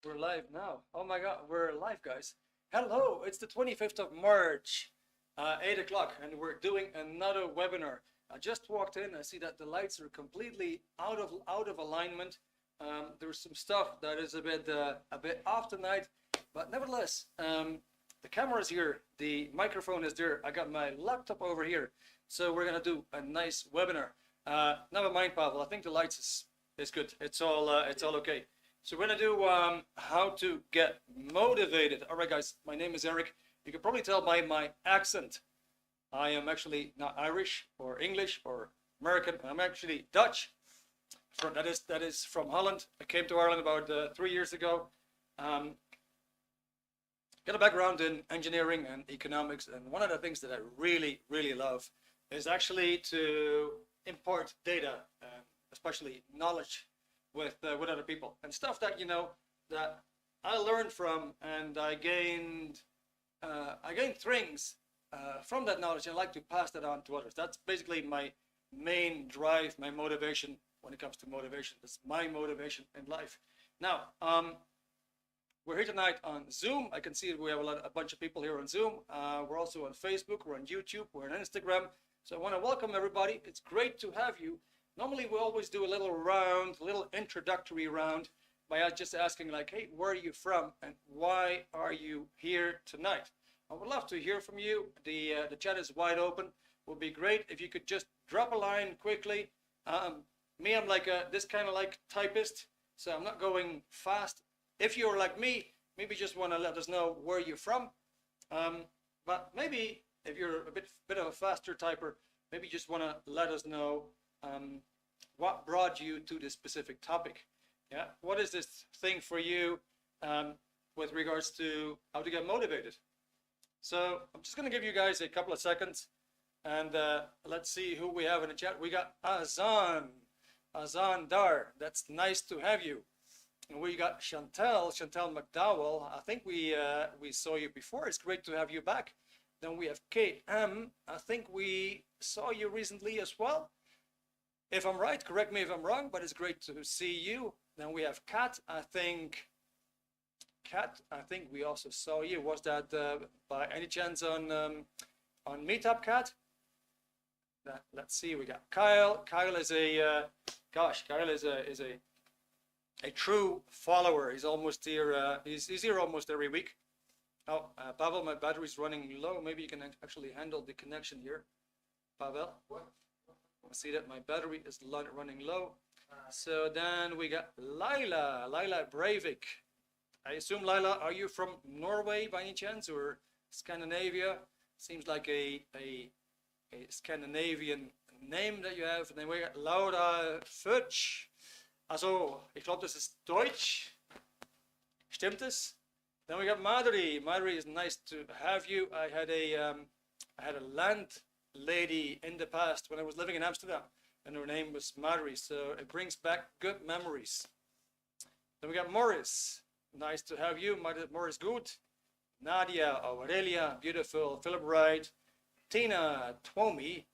We're live now. Oh my God, we're live, guys. Hello, it's the 25th of March, 8 o'clock, and we're doing another webinar. I just walked in. I see that the lights are completely out of alignment. There's some stuff that is a bit off tonight, but nevertheless, the camera is here, the microphone is there. I got my laptop over here, so we're gonna do a nice webinar. Never mind, Pavel. I think the lights is good. It's all okay. So we're gonna do how to get motivated. All right, guys. My name is Erik. You can probably tell by my accent. I am actually not Irish or English or American. I'm actually Dutch. That is from Holland. I came to Ireland about 3 years ago. Got a background in engineering and economics, and one of the things that I really love is actually to import data, especially knowledge, with other people and stuff that that I learned from, and I gained things from that knowledge, and I like to pass that on to others. That's basically my main drive, my motivation when it comes to motivation. That's my motivation in life. Now, we're here tonight on Zoom. I can see we have a bunch of people here on Zoom. We're also on Facebook, we're on YouTube, we're on Instagram. So I want to welcome everybody. It's great to have you. Normally we always do a little introductory round by just asking like, hey, where are you from and why are you here tonight? I would love to hear from you. The chat is wide open. It would be great if you could just drop a line quickly. Me, I'm like this kind of like typist, so I'm not going fast. If you're like me, maybe just want to let us know where you're from. But maybe if you're a bit of a faster typer, maybe just want to let us know what brought you to this specific topic. Yeah, what is this thing for you with regards to how to get motivated? So I'm just going to give you guys a couple of seconds, and let's see who we have in the chat. We got Azan Dar. That's nice to have you. And we got Chantel McDowell. I think we saw you before. It's great to have you back. Then we have KM. I think we saw you recently as well. If I'm right, correct me if I'm wrong, but it's great to see you. Then we have Kat. I think we also saw you. Was that by any chance on Meetup, Kat? Let's see. We got Kyle. Kyle is Kyle is a true follower. He's almost here. He's here almost every week. Oh, Pavel, my battery's running low. Maybe you can actually handle the connection here, Pavel. What? I see that my battery is running low. So then we got Laila Breivik. I assume, Laila, are you from Norway by any chance, or Scandinavia? Seems like a Scandinavian name that you have. And then we got Laura Futsch. Also, ich glaube, das ist Deutsch. Stimmt es? Then we got Madri. Madri, is nice to have you. I had a landlady in the past when I was living in Amsterdam, and her name was Madri, so it brings back good memories. Then we got Morris. Nice to have you, Morris Good. Nadia, Aurelia, beautiful. Philip Wright. Tina, Twomi,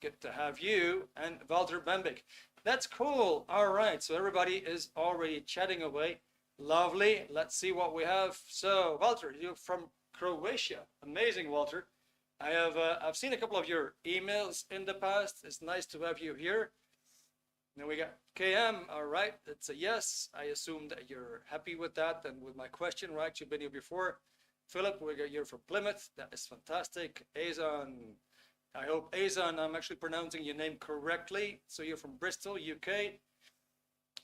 good to have you. And Walter Bembik. That's cool. All right, so everybody is already chatting away. Lovely. Let's see what we have. So, Walter, you're from Croatia. Amazing, Walter. I've seen a couple of your emails in the past. It's nice to have you here. Then we got KM. All right, it's a yes. I assume that you're happy with that and with my question, right? You've been here before. Philip, we got you from Plymouth. That is fantastic. Azan. I hope, Azan, I'm actually pronouncing your name correctly. So you're from Bristol, UK.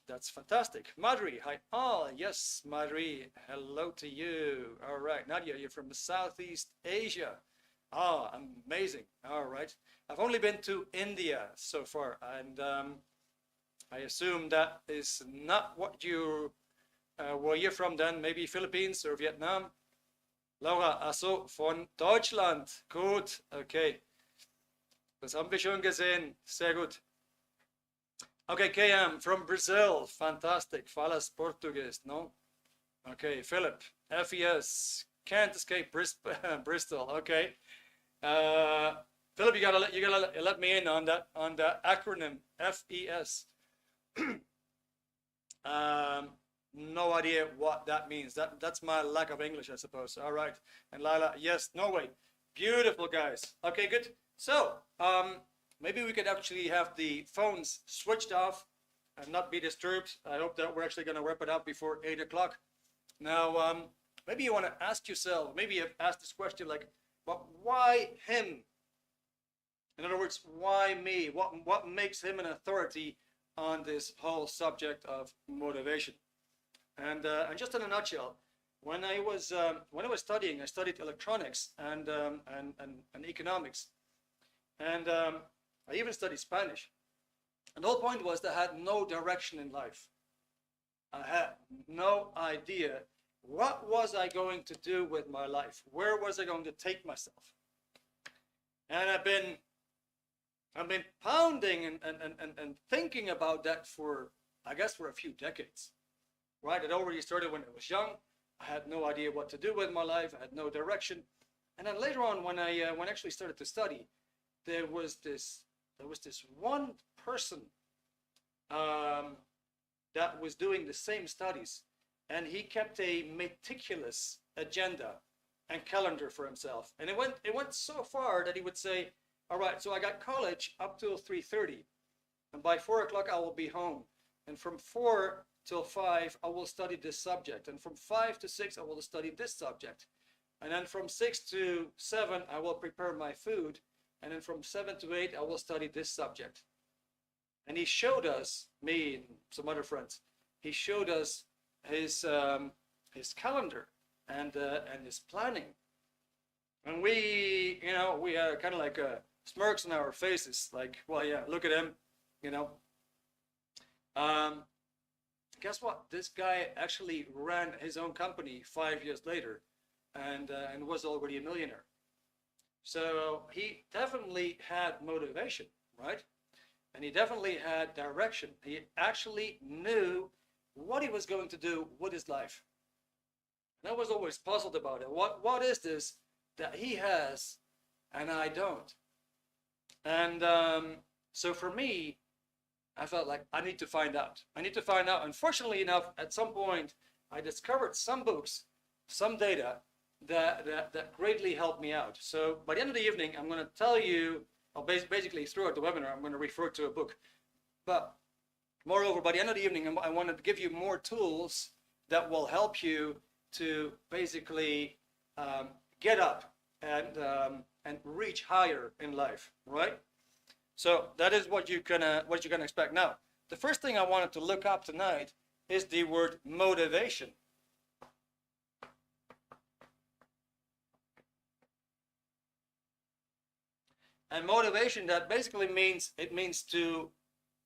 That's fantastic. Madri, hi all. Yes, Madri, hello to you. All right, Nadia, you're from Southeast Asia. Ah, amazing. All right. I've only been to India so far, and I assume that is not what you where you're from then, maybe Philippines or Vietnam. Laura, also von Deutschland. Gut, okay. Das haben wir schon gesehen. Sehr gut. Okay, KM from Brazil. Fantastic. Falas Portuguese, no? Okay, Philip. FES. Can't escape Bristol. Okay. Philip, you gotta let me in on the acronym FES. no idea what that means. That's my lack of English, I suppose. All right. And Lila, yes, Norway. Beautiful, guys. Okay, good. So, maybe we could actually have the phones switched off and not be disturbed. I hope that we're actually going to wrap it up before 8 o'clock. Now, maybe you want to ask yourself, maybe you've asked this question like, well, why him? In other words, why me? What makes him an authority on this whole subject of motivation? And just in a nutshell, when I was studying, I studied electronics and economics, and I even studied Spanish. And the whole point was that I had no direction in life. I had no idea what was I going to do with my life. Where was I going to take myself? And I've been pounding and thinking about that for, I guess, for a few decades. Right? It already started when I was young. I had no idea what to do with my life. I had no direction. And then later on, when I actually started to study, there was this one person that was doing the same studies, and he kept a meticulous agenda and calendar for himself. And it went so far that he would say, all right, so I got college up till 3:30, and by 4 o'clock I will be home. And from 4 till 5 I will study this subject, and from 5 to 6 I will study this subject, and then from 6 to 7 I will prepare my food, and then from 7 to 8 I will study this subject. And he showed us, me and some other friends, he showed us his calendar and his planning. And we had kind of like smirks on our faces, like, well, yeah, look at him, you know. Guess what? This guy actually ran his own company 5 years later, and was already a millionaire. So he definitely had motivation, right? And he definitely had direction. He actually knew what he was going to do with his life. And I was always puzzled about it. What is this that he has and I don't? And so for me, I felt like I need to find out. I need to find out. Unfortunately enough, at some point, I discovered some books, some data that greatly helped me out. So by the end of the evening, I'm going to tell you, basically throughout the webinar, I'm going to refer to a book. But moreover, by the end of the evening, I wanted to give you more tools that will help you to basically get up and reach higher in life, right? So that is what you can expect. Now, the first thing I wanted to look up tonight is the word motivation. And motivation, that basically means to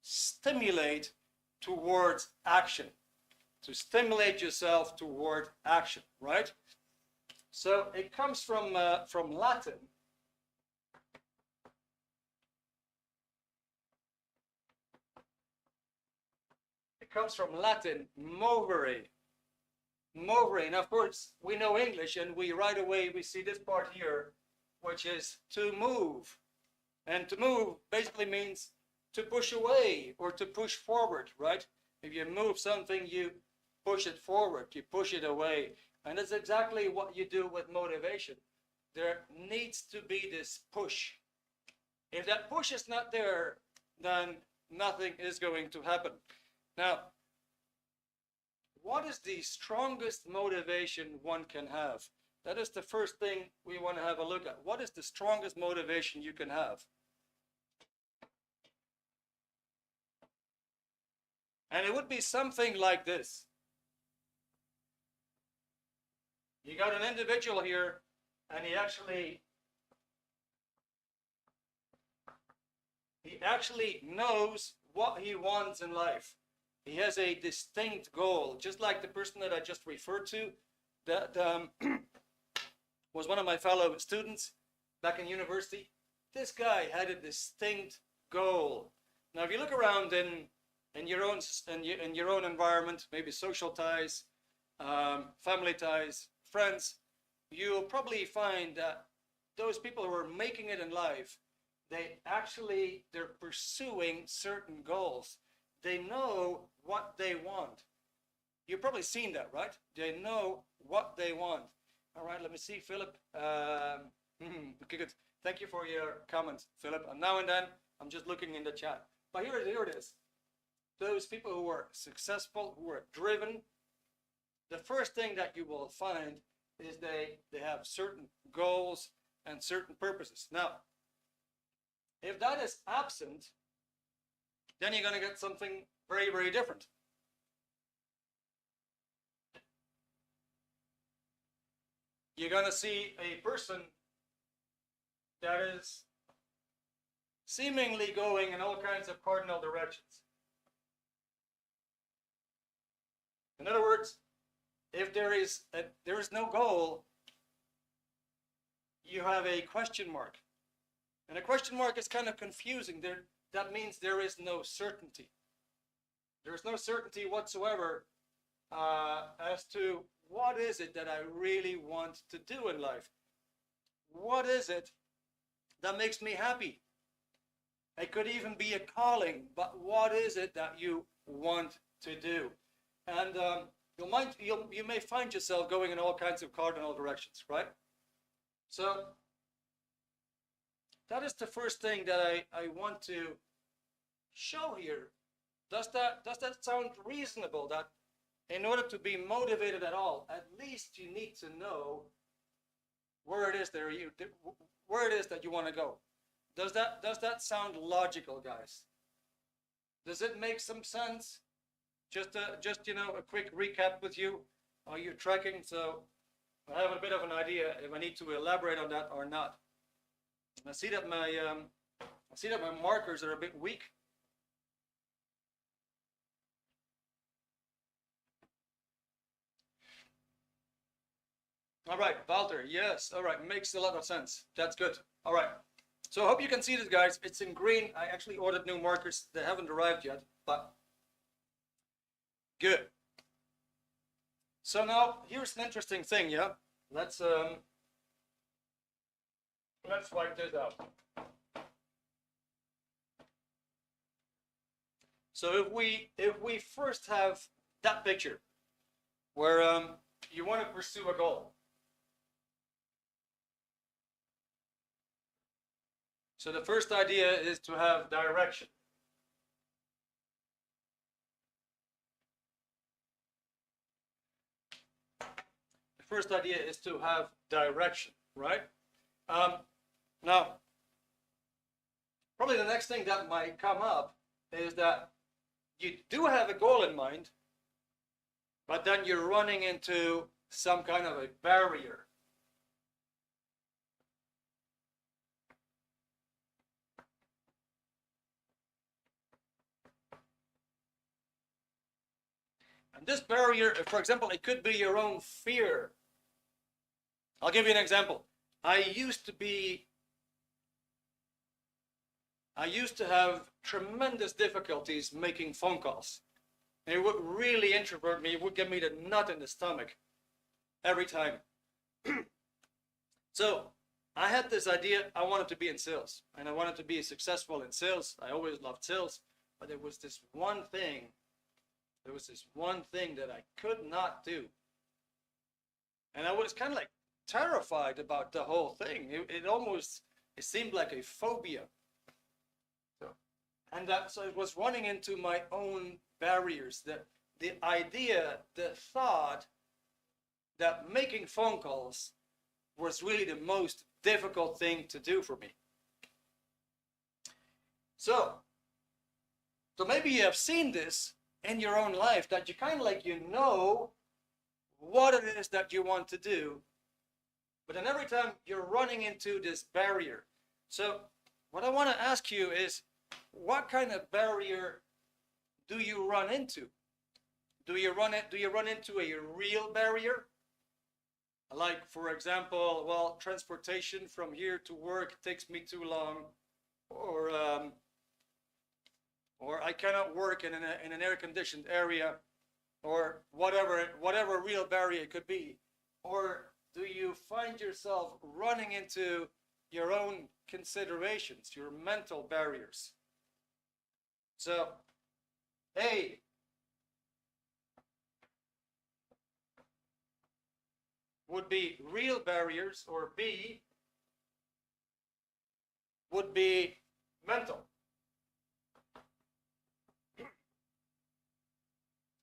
stimulate towards action, to stimulate yourself toward action, right? So it comes from Latin. It comes from Latin, movere. Movere. And of course, we know English, and right away we see this part here, which is to move. And to move basically means to push away or to push forward, right? If you move something, you push it forward, you push it away. And that's exactly what you do with motivation. There needs to be this push. If that push is not there, then nothing is going to happen. Now, what is the strongest motivation one can have? That is the first thing we want to have a look at. What is the strongest motivation you can have? And it would be something like this. You got an individual here, and he actually knows what he wants in life. He has a distinct goal, just like the person that I just referred to, that was one of my fellow students back in university. This guy had a distinct goal. Now, if you look around in your own environment, maybe social ties, family ties, friends, you'll probably find that those people who are making it in life, they're pursuing certain goals. They know what they want. You've probably seen that, right? They know what they want. All right, let me see, Philip. Okay, good. Thank you for your comment, Philip. And now and then, I'm just looking in the chat. But here it is. Those people who are successful, who are driven, the first thing that you will find is they have certain goals and certain purposes. Now, if that is absent, then you're going to get something very, very different. You're going to see a person that is seemingly going in all kinds of cardinal directions. In other words, if there is no goal, you have a question mark. And a question mark is kind of confusing. That means there is no certainty. There is no certainty whatsoever as to what is it that I really want to do in life. What is it that makes me happy? It could even be a calling, but what is it that you want to do? And you may find yourself going in all kinds of cardinal directions, right? So that is the first thing that I want to show here. Does that sound reasonable? That in order to be motivated at all, at least you need to know where it is that you want to go. Does that sound logical, guys? Does it make some sense? Just a quick recap with you. Are you tracking? So I have a bit of an idea if I need to elaborate on that or not. I see that my markers are a bit weak. All right, Walter, yes. All right, makes a lot of sense. That's good. All right. So I hope you can see this, guys. It's in green. I actually ordered new markers. They haven't arrived yet, but good. So now here's an interesting thing, yeah? Let's wipe this out. So if we first have that picture where you want to pursue a goal. So the first idea is to have direction. The first idea is to have direction, right? Now, probably the next thing that might come up is that you do have a goal in mind, but then you're running into some kind of a barrier. And this barrier, for example, it could be your own fear. I'll give you an example. I used to have tremendous difficulties making phone calls. It would really introvert me. It would give me the nut in the stomach every time. So I had this idea. I wanted to be in sales, and I wanted to be successful in sales. I always loved sales, but there was this one thing. There was this one thing that I could not do, and I was kind of like terrified about the whole thing. It seemed like a phobia. So it was running into my own barriers. The idea, the thought that making phone calls was really the most difficult thing to do for me. So maybe you have seen this in your own life, that you kind of like, you know what it is that you want to do, but then every time you're running into this barrier. So what I want to ask you is, what kind of barrier do you run into? Do you run into a real barrier? Like, for example, well, transportation from here to work takes me too long, or I cannot work in an air-conditioned area, or whatever real barrier it could be. Or do you find yourself running into your own considerations, your mental barriers? So, A, would be real barriers, or B would be mental.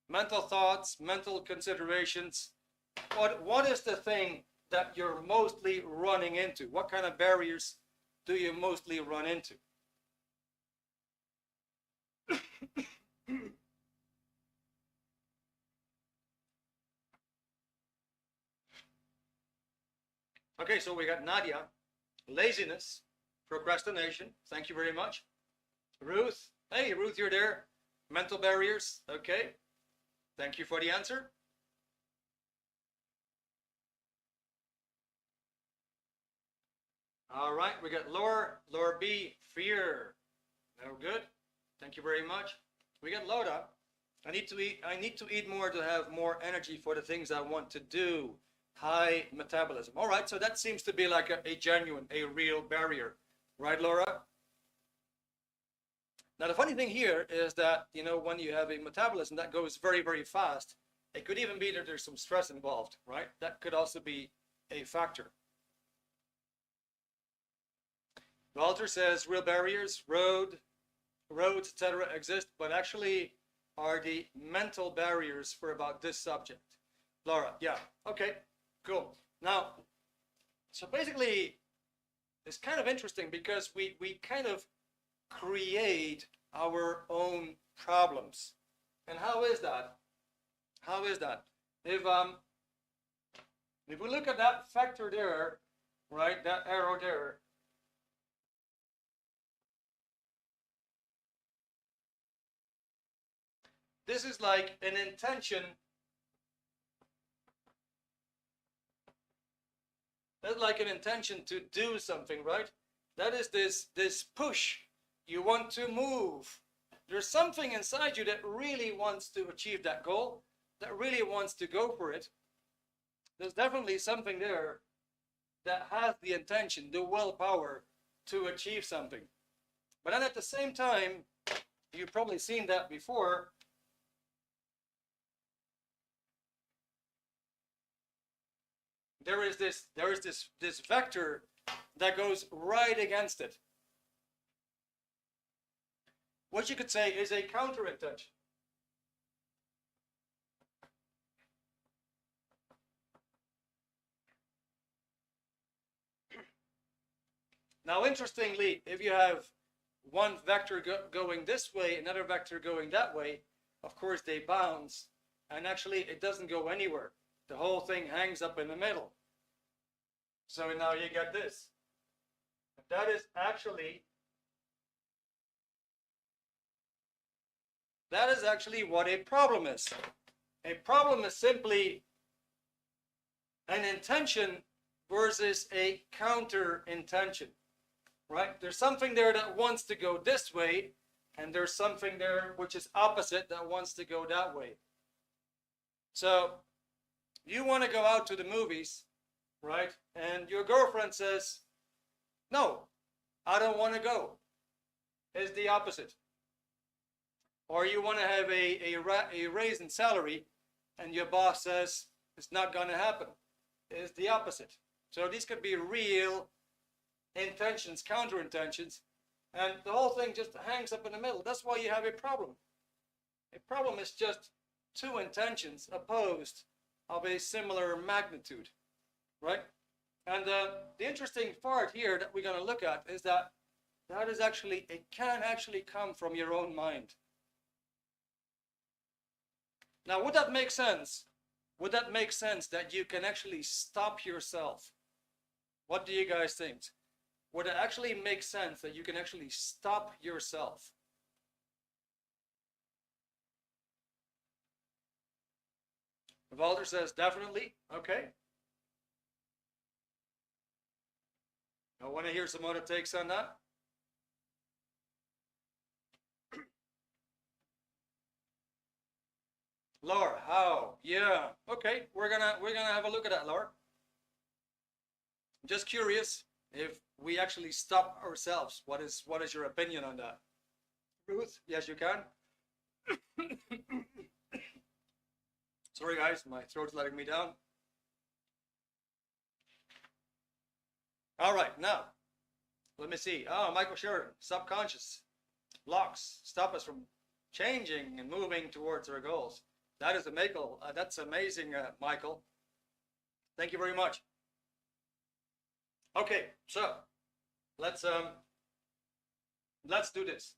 Mental thoughts, mental considerations. What is the thing that you're mostly running into? What kind of barriers do you mostly run into? Okay, so we got Nadia, laziness, procrastination. Thank you very much. Ruth, hey Ruth, you're there. Mental barriers, okay. Thank you for the answer. All right, we got Laura B, fear. No good. Thank you very much. We got Loda. I need to eat more to have more energy for the things I want to do. High metabolism. All right, so that seems to be like a genuine, a real barrier. Right, Laura? Now, the funny thing here is that, you know, when you have a metabolism that goes very, very fast, it could even be that there's some stress involved, right? That could also be a factor. Walter says real barriers, roads, etc. exist, but actually are the mental barriers for about this subject. Laura, yeah, okay, cool. Now, so basically, it's kind of interesting because we kind of create our own problems. And how is that? How is that? If we look at that factor there, right, that arrow there, this is like an intention. That's like an intention to do something, right? That is this push. You want to move. There's something inside you that really wants to achieve that goal, that really wants to go for it. There's definitely something there that has the intention, the willpower to achieve something. But then at the same time, you've probably seen that before. There is this vector that goes right against it. What you could say is a counter-intention. Now, interestingly, if you have one vector going this way, another vector going that way, of course they bounce, and actually it doesn't go anywhere. The whole thing hangs up in the middle. So now you get this. That is actually what a problem is. A problem is simply an intention versus a counter intention, right? There's something there that wants to go this way, and there's something there which is opposite that wants to go that way. So you want to go out to the movies, right? And your girlfriend says, no, I don't want to go. It's the opposite. Or you want to have a raise in salary, and your boss says it's not going to happen. It's the opposite. So these could be real intentions, counter intentions, and the whole thing just hangs up in the middle. That's why you have a problem. A problem is just two intentions opposed of a similar magnitude, right? And the interesting part here that we're going to look at is that is actually, it can actually come from your own mind. Now, would that make sense? Would that make sense that you can actually stop yourself? What do you guys think? Would it actually make sense that you can actually stop yourself? Walter says definitely. Okay. I want to hear some other takes on that. Laura, how? Yeah. Okay, we're gonna have a look at that, Laura. Just curious if we actually stop ourselves. What is your opinion on that? Ruth, yes, you can. Sorry guys, my throat's letting me down. All right, now, let me see. Oh, Michael Sheridan, subconscious blocks stop us from changing and moving towards our goals. That is that's amazing, Michael. Thank you very much. Okay, so let's do this.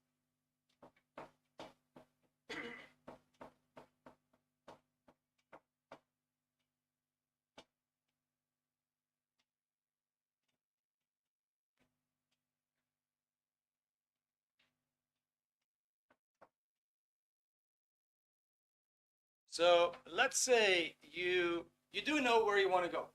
So let's say you do know where you want to go.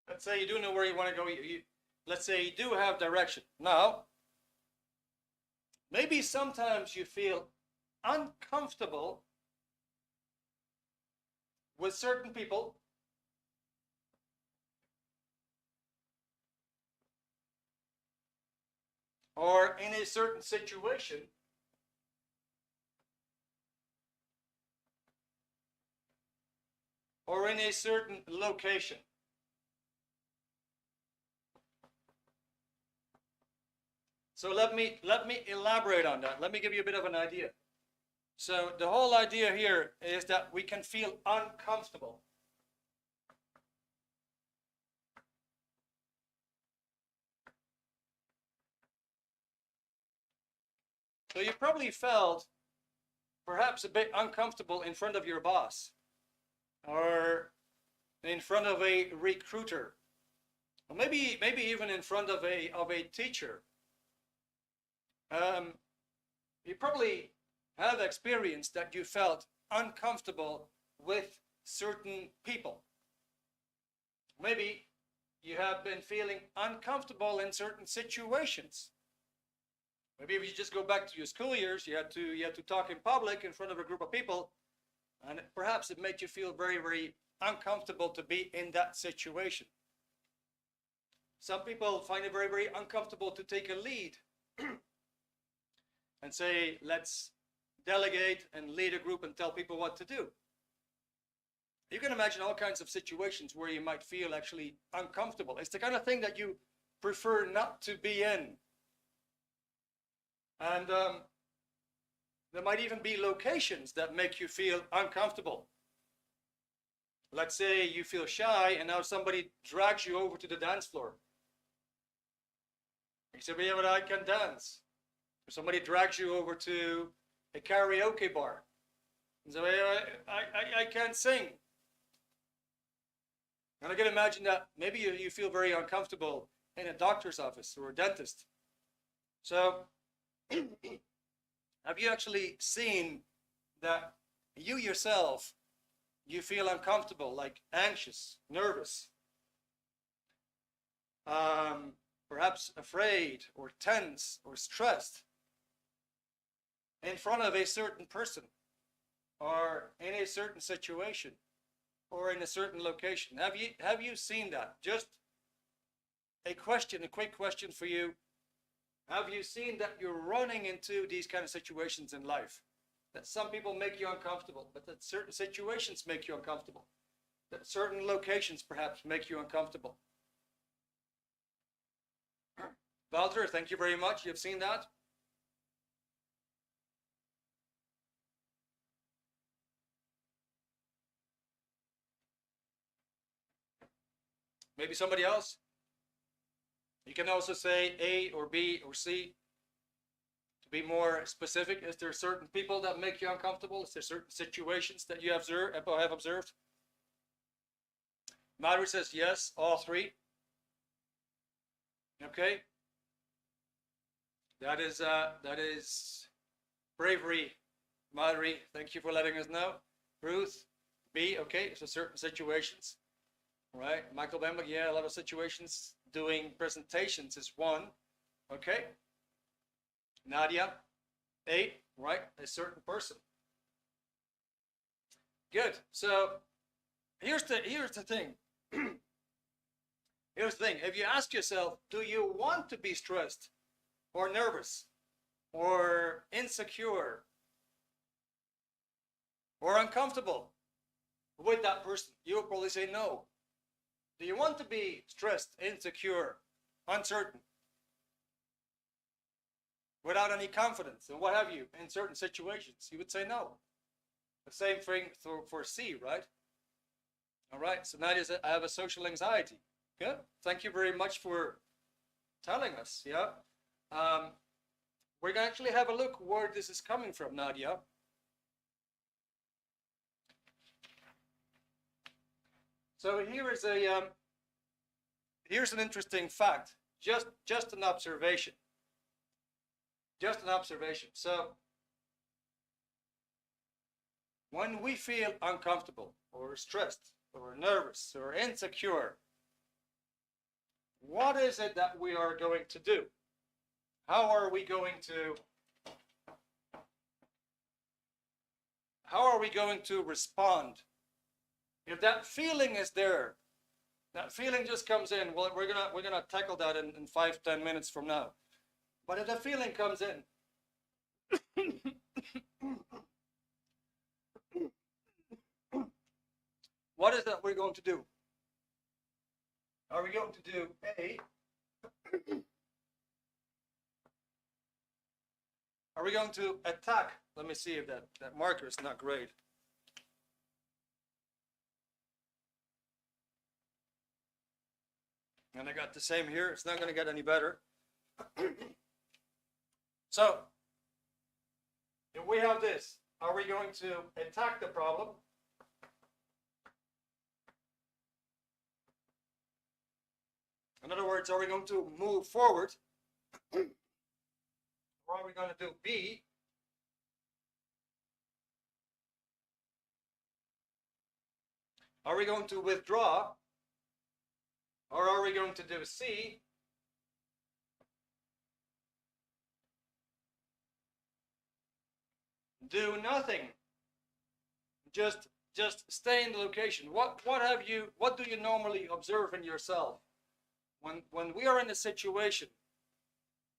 Let's say you do know where you want to go. Let's say you do have direction. Now, maybe sometimes you feel uncomfortable with certain people, or in a certain situation, or in a certain location. So let me elaborate on that. Let me give you a bit of an idea. So the whole idea here is that we can feel uncomfortable. So you probably felt perhaps a bit uncomfortable in front of your boss, or in front of a recruiter, or maybe even in front of a teacher. You probably have experienced that you felt uncomfortable with certain people. Maybe you have been feeling uncomfortable in certain situations. Maybe if you just go back to your school years, you had to talk in public in front of a group of people, and perhaps it made you feel very, very uncomfortable to be in that situation. Some people find it very, very uncomfortable to take a lead and say, let's delegate and lead a group and tell people what to do. You can imagine all kinds of situations where you might feel actually uncomfortable. It's the kind of thing that you prefer not to be in. And there might even be locations that make you feel uncomfortable. Let's say you feel shy and now somebody drags you over to the dance floor. You say, yeah, but I can dance. Or somebody drags you over to a karaoke bar. And say, I can't sing. And I can imagine that maybe you feel very uncomfortable in a doctor's office or a dentist. So have you actually seen that you yourself, you feel uncomfortable, like anxious, nervous, perhaps afraid or tense or stressed in front of a certain person or in a certain situation or in a certain location? Have you seen that? Just a quick question for you. Have you seen that you're running into these kind of situations in life? That some people make you uncomfortable, but that certain situations make you uncomfortable. That certain locations perhaps make you uncomfortable. Walter, thank you very much. You've seen that? Maybe somebody else? You can also say A or B or C. To be more specific, is there certain people that make you uncomfortable? Is there certain situations that you have observed? Mallory says yes, all three. Okay. That is bravery, Mallory. Thank you for letting us know. Ruth, B. Okay, so certain situations. All right. Michael Bamberg, yeah, a lot of situations. Doing presentations is one. Okay. Nadia, 8, right? A certain person. Good. So here's the thing. Here's the thing. If you ask yourself, do you want to be stressed or nervous or insecure or uncomfortable with that person? You will probably say no. Do you want to be stressed, insecure, uncertain, without any confidence, and what have you, in certain situations? You would say no. The same thing for C, right? All right, so that is, I have a social anxiety. Good. Thank you very much for telling us. Yeah. We're going to actually have a look where this is coming from, Nadia. So here is here's an interesting fact. Just an observation. Just an observation. So when we feel uncomfortable or stressed or nervous or insecure, what is it that we are going to do? How are we going to respond? If that feeling is there, that feeling just comes in. Well, we're gonna tackle that in 5-10 minutes from now. But if the feeling comes in, what is that we're going to do? Are we going to do A? Are we going to attack? Let me see if that marker is not great. And I got the same here. It's not going to get any better. So, if we have this, are we going to attack the problem? In other words, are we going to move forward? Or are we going to do B? Are we going to withdraw? Or are we going to do C? Do nothing. Just stay in the location. What do you normally observe in yourself? When we are in a situation,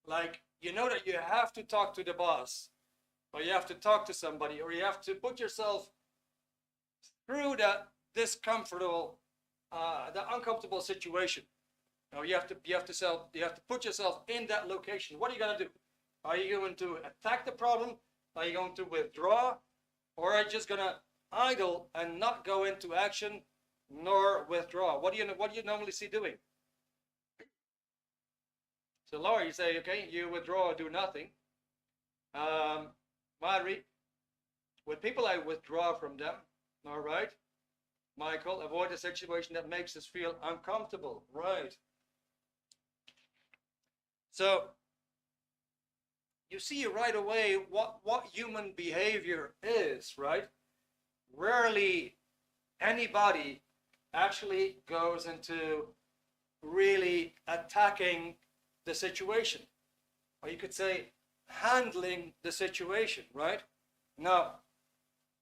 like, you know that you have to talk to the boss, or you have to talk to somebody, or you have to put yourself through that uncomfortable situation. Now you have to put yourself in that location. What are you going to do? Are you going to attack the problem? Are you going to withdraw? Or are you just going to idle and not go into action nor withdraw? What do you normally see doing? So Laura, you say, okay, you withdraw or do nothing. Madri, with people, I withdraw from them. All right. Michael, avoid a situation that makes us feel uncomfortable. Right. So you see right away what human behavior is, right? Rarely anybody actually goes into really attacking the situation, or you could say handling the situation, right? Now,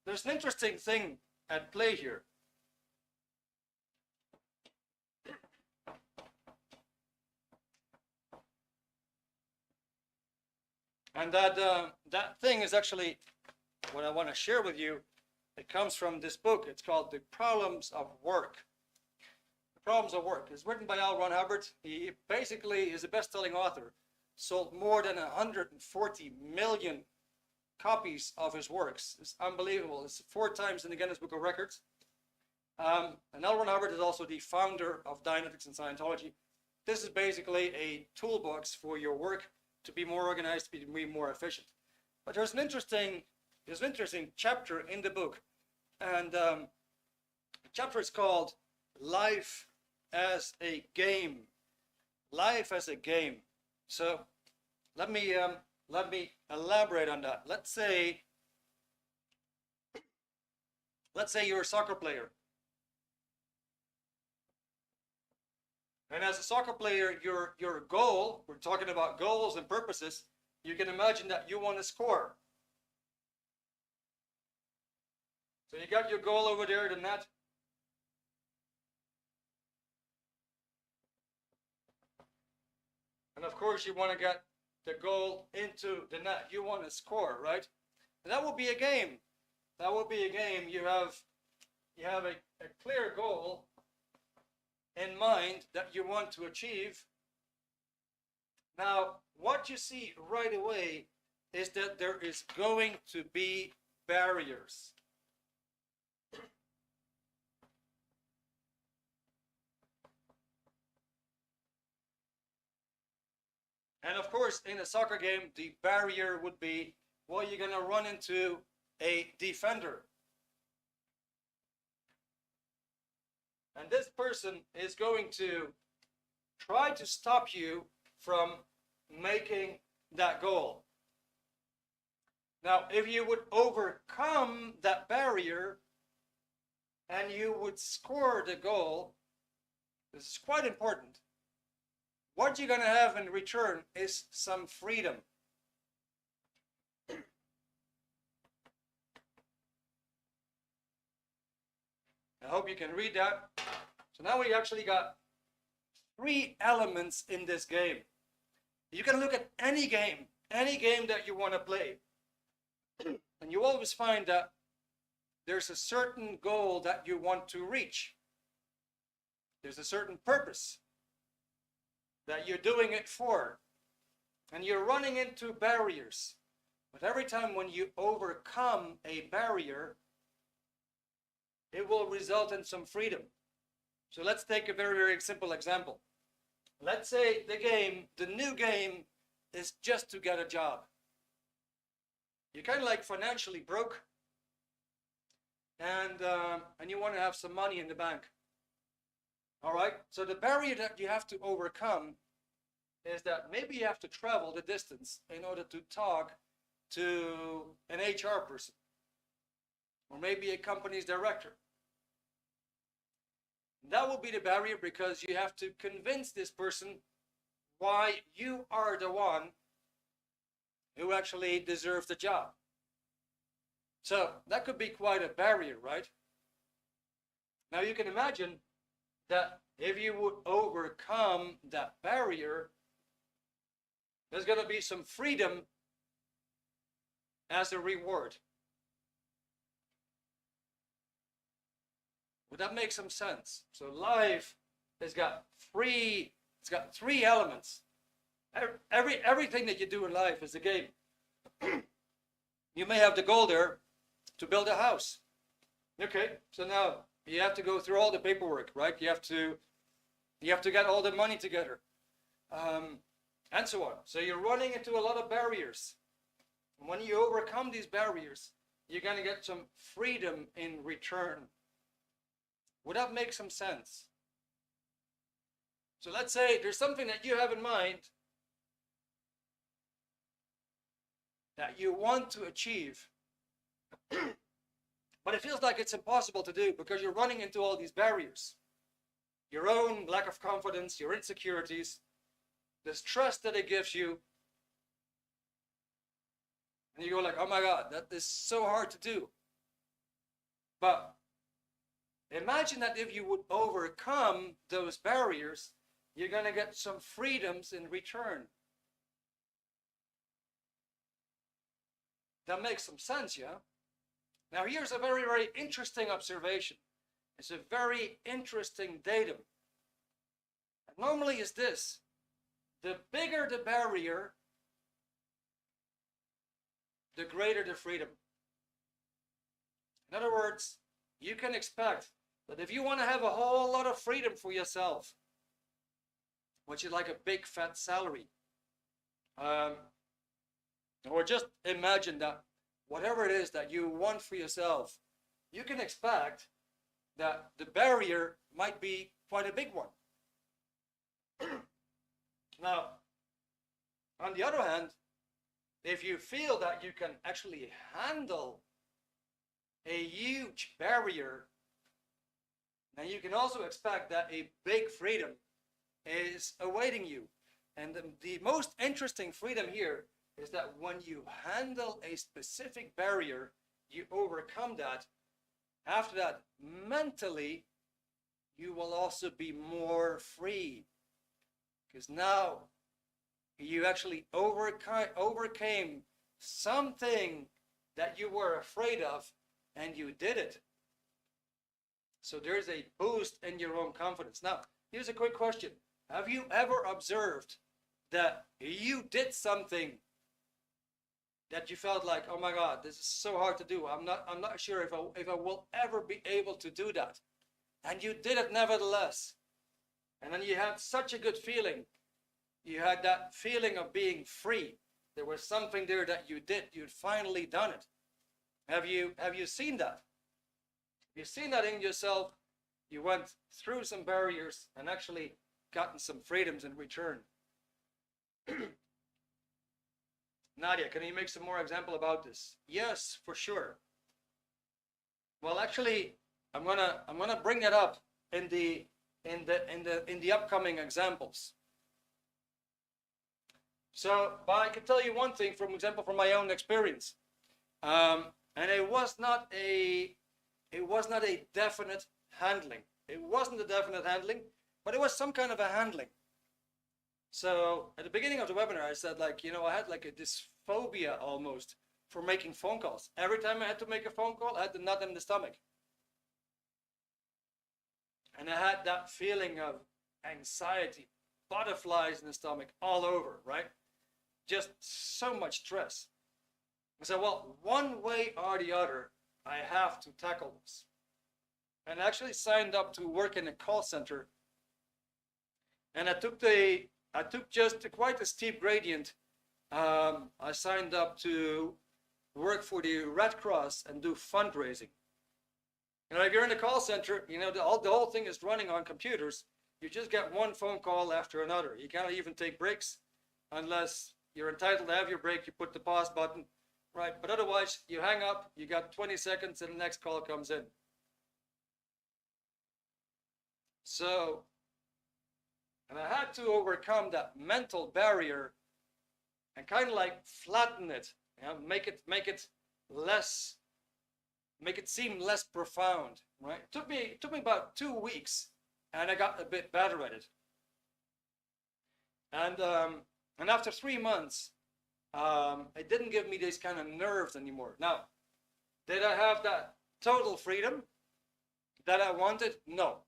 there's an interesting thing at play here. And that thing is actually what I want to share with you. It comes from this book. It's called The Problems of Work. The Problems of Work. It's written by L. Ron Hubbard. He basically is a best-selling author. Sold more than 140 million copies of his works. It's unbelievable. It's 4 times in the Guinness Book of Records. And L. Ron Hubbard is also the founder of Dianetics and Scientology. This is basically a toolbox for your work to be more organized, to be more efficient. But there's an interesting chapter in the book, and the chapter is called Life as a Game. Life as a game. So let me elaborate on that. Let's say you're a soccer player. And as a soccer player, your goal, we're talking about goals and purposes, you can imagine that you want to score. So you got your goal over there, the net. And of course you want to get the goal into the net. You want to score, right? And that will be a game. that will be a game. You have a clear goal in mind that you want to achieve. Now, what you see right away is that there is going to be barriers. And of course, in a soccer game, the barrier would be, well, you're going to run into a defender. And this person is going to try to stop you from making that goal. Now, if you would overcome that barrier and you would score the goal, this is quite important. What you're going to have in return is some freedom. I hope you can read that. So now we actually got 3 elements in this game. You can look at any game that you want to play, and you always find that there's a certain goal that you want to reach. There's a certain purpose that you're doing it for, and you're running into barriers. But every time when you overcome a barrier, it will result in some freedom. So let's take a very, very simple example. Let's say the new game is just to get a job. You're kind of like financially broke, and you want to have some money in the bank. All right, so the barrier that you have to overcome is that maybe you have to travel the distance in order to talk to an HR person, or maybe a company's director. That will be the barrier, because you have to convince this person why you are the one who actually deserves the job. So that could be quite a barrier, right? Now you can imagine that if you would overcome that barrier, there's going to be some freedom as a reward. Would that make some sense? So life has got three elements. Everything that you do in life is a game. You may have the goal there to build a house. Okay, so now you have to go through all the paperwork, right? You have to get all the money together, and so on. So you're running into a lot of barriers. And when you overcome these barriers, you're going to get some freedom in return. Would that make some sense? So let's say there's something that you have in mind that you want to achieve, but it feels like it's impossible to do because you're running into all these barriers. Your own lack of confidence, your insecurities, this trust that it gives you. And you go like, oh my God, that is so hard to do. But imagine that if you would overcome those barriers, you're going to get some freedoms in return. That makes some sense, yeah? Now here's a very, very interesting observation. It's a very interesting datum. And normally is this: the bigger the barrier, the greater the freedom. In other words, you can expect that if you want to have a whole lot of freedom for yourself, which is like a big fat salary, or just imagine that whatever it is that you want for yourself, you can expect that the barrier might be quite a big one. Now, on the other hand, if you feel that you can actually handle a huge barrier, then you can also expect that a big freedom is awaiting you. And the most interesting freedom here is that when you handle a specific barrier, you overcome that. After that, mentally, you will also be more free. Because now you actually overcame something that you were afraid of, and you did it. So there's a boost in your own confidence. Now, here's a quick question. Have you ever observed that you did something that you felt like, oh my God, this is so hard to do. I'm not sure if I will ever be able to do that. And you did it nevertheless. And then you had such a good feeling. You had that feeling of being free. There was something there that you did. You'd finally done it. Have you seen that? Have you seen that in yourself? You went through some barriers and actually gotten some freedoms in return. Nadia, can you make some more example about this? Yes, for sure. Well, actually, I'm gonna bring that up in the upcoming examples. So, but I can tell you one thing, from example, from my own experience, and it was not a definite handling. It wasn't a definite handling, but it was some kind of a handling. So at the beginning of the webinar, I said, like, I had like this phobia almost for making phone calls. Every time I had to make a phone call, I had the knot in the stomach. And I had that feeling of anxiety, butterflies in the stomach all over, right? Just so much stress. I said, well, one way or the other, I have to tackle this. And I actually signed up to work in a call center. And I took just quite a steep gradient. I signed up to work for the Red Cross and do fundraising. If you're in a call center, the whole thing is running on computers. You just get one phone call after another. You can't even take breaks unless you're entitled to have your break. You put the pause button, right? But otherwise, you hang up, you got 20 seconds, and the next call comes in. So, and I had to overcome that mental barrier and kind of like flatten it, make it seem less profound, right? It took me about 2 weeks, and I got a bit better at it. And after 3 months, it didn't give me these kind of nerves anymore. Now, did I have that total freedom that I wanted? No.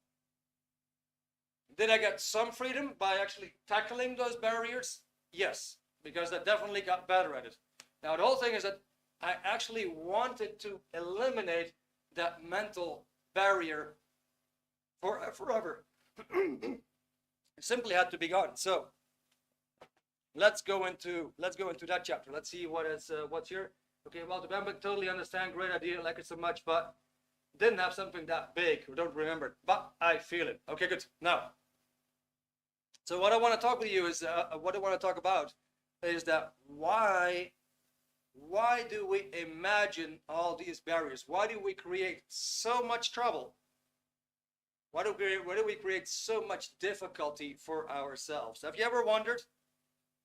Did I get some freedom by actually tackling those barriers? Yes, because I definitely got better at it. Now, the whole thing is that I actually wanted to eliminate that mental barrier forever. It simply had to be gone. So let's go into that chapter. Let's see what's here. Okay, well, the Bamba totally understand, great idea, like it so much, but didn't have something that big, or don't remember it, but I feel it. Okay, good. Now, so what I want to talk with you is, what I want to talk about is that why do we imagine all these barriers? Why do we create so much trouble? Why do we create so much difficulty for ourselves? Have you ever wondered?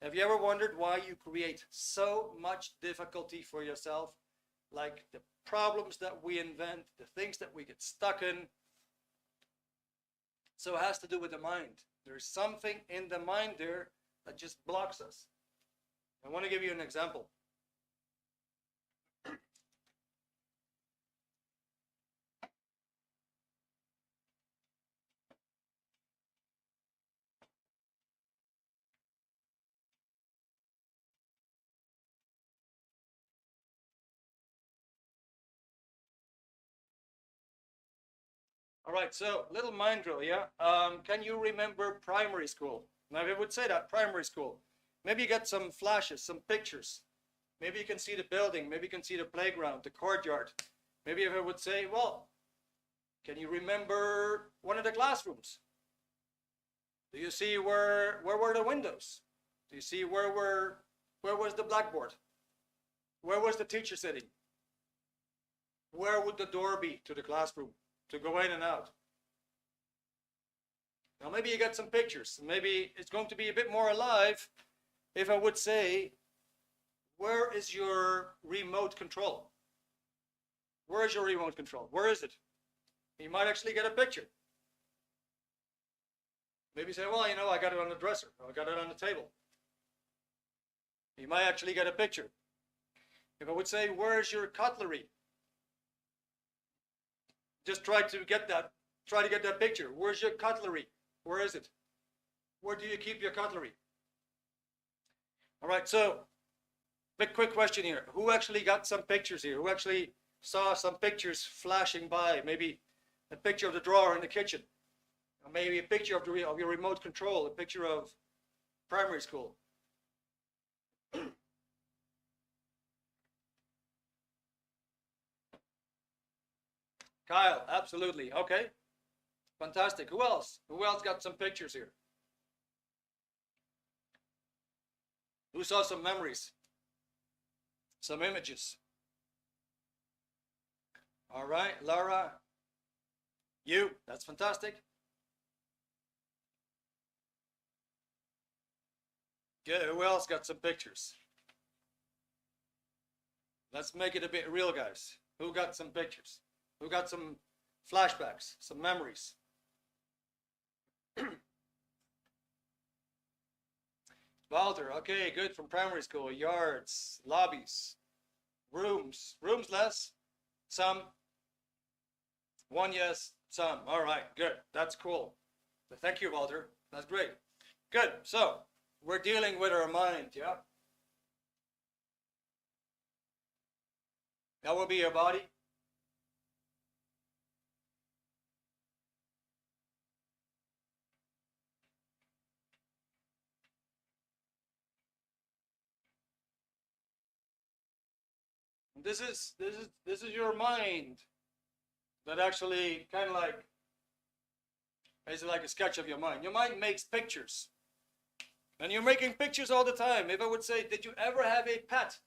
Have you ever wondered why you create so much difficulty for yourself? Like the problems that we invent, the things that we get stuck in. So it has to do with the mind. There's something in the mind there that just blocks us. I want to give you an example. All right, so little mind drill, yeah? Can you remember primary school? Now, I would say that, primary school. Maybe you get some flashes, some pictures. Maybe you can see the building, maybe you can see the playground, the courtyard. Maybe if I would say, well, can you remember one of the classrooms? Do you see where were the windows? Do you see where was the blackboard? Where was the teacher sitting? Where would the door be to the classroom to go in and out? Now maybe you got some pictures. Maybe it's going to be a bit more alive if I would say, where is your remote control? Where is your remote control? Where is it? You might actually get a picture. Maybe you say, well, I got it on the dresser. I got it on the table. You might actually get a picture. If I would say, where's your cutlery? Just try to get that picture. Where's your cutlery? Where is it? Where do you keep your cutlery? All right, so big quick question here. Who actually got some pictures here? Who actually saw some pictures flashing by? Maybe a picture of the drawer in the kitchen. Or maybe a picture of your remote control, a picture of primary school. Kyle, absolutely. Okay. Fantastic. Who else? Who else got some pictures here? Who saw some memories? Some images? All right, Laura. You. That's fantastic. Good. Who else got some pictures? Let's make it a bit real, guys. Who got some pictures? Who got some flashbacks, some memories? Walter, okay, good, from primary school. Yards, lobbies, rooms. Rooms less, some. One yes, some. All right, good. That's cool. Thank you, Walter. That's great. Good. So we're dealing with our mind, yeah? That will be your body. This is your mind that actually kind of like is like a sketch of your mind. Your mind makes pictures. And you're making pictures all the time. If I would say, did you ever have a pet?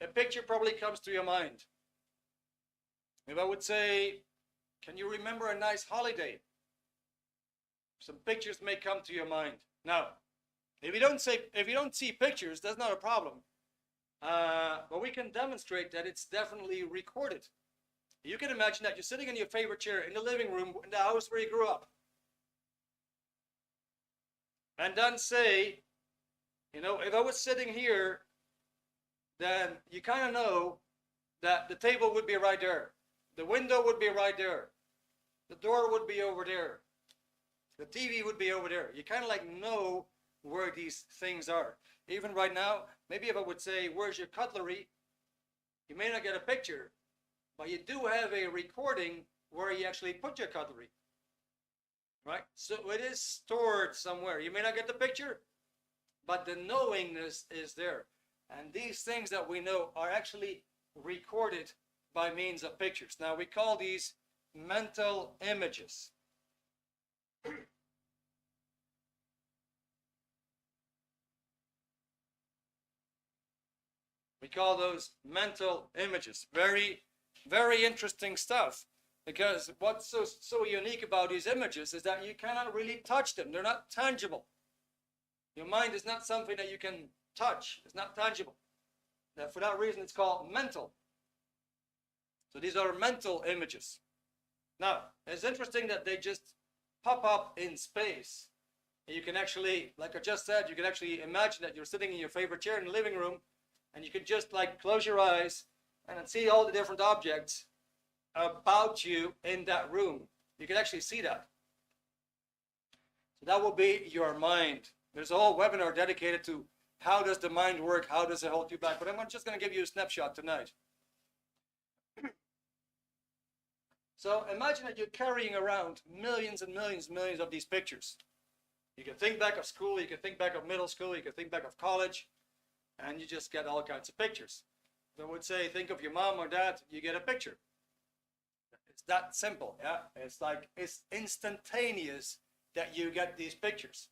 A picture probably comes to your mind. If I would say, can you remember a nice holiday? Some pictures may come to your mind. Now, if you don't see pictures, that's not a problem. But we can demonstrate that it's definitely recorded. You can imagine that you're sitting in your favorite chair in the living room in the house where you grew up. And then say, you know, if I was sitting here, then you kind of know that the table would be right there. The window would be right there. The door would be over there. The TV would be over there. You kind of like know where these things are. Even right now, maybe if I would say, where's your cutlery? You may not get a picture, but you do have a recording where you actually put your cutlery. Right? So it is stored somewhere. You may not get the picture, but the knowingness is there. And these things that we know are actually recorded by means of pictures. Now we call these mental images. We call those mental images. Very, very interesting stuff. Because what's so unique about these images is that you cannot really touch them. They're not tangible. Your mind is not something that you can touch. It's not tangible. Now, for that reason, it's called mental. So these are mental images. Now, it's interesting that they just pop up in space. And you can actually, like I just said, you can actually imagine that you're sitting in your favorite chair in the living room, and you can just like close your eyes and see all the different objects about you in that room. You can actually see that. So that will be your mind. There's a whole webinar dedicated to how does the mind work, how does it hold you back, but I'm just going to give you a snapshot tonight. So imagine that you're carrying around millions and millions and millions of these pictures. You can think back of school, you can think back of middle school, you can think back of college, and you just get all kinds of pictures. So I would say, think of your mom or dad, you get a picture. It's that simple, yeah? It's like, it's instantaneous that you get these pictures.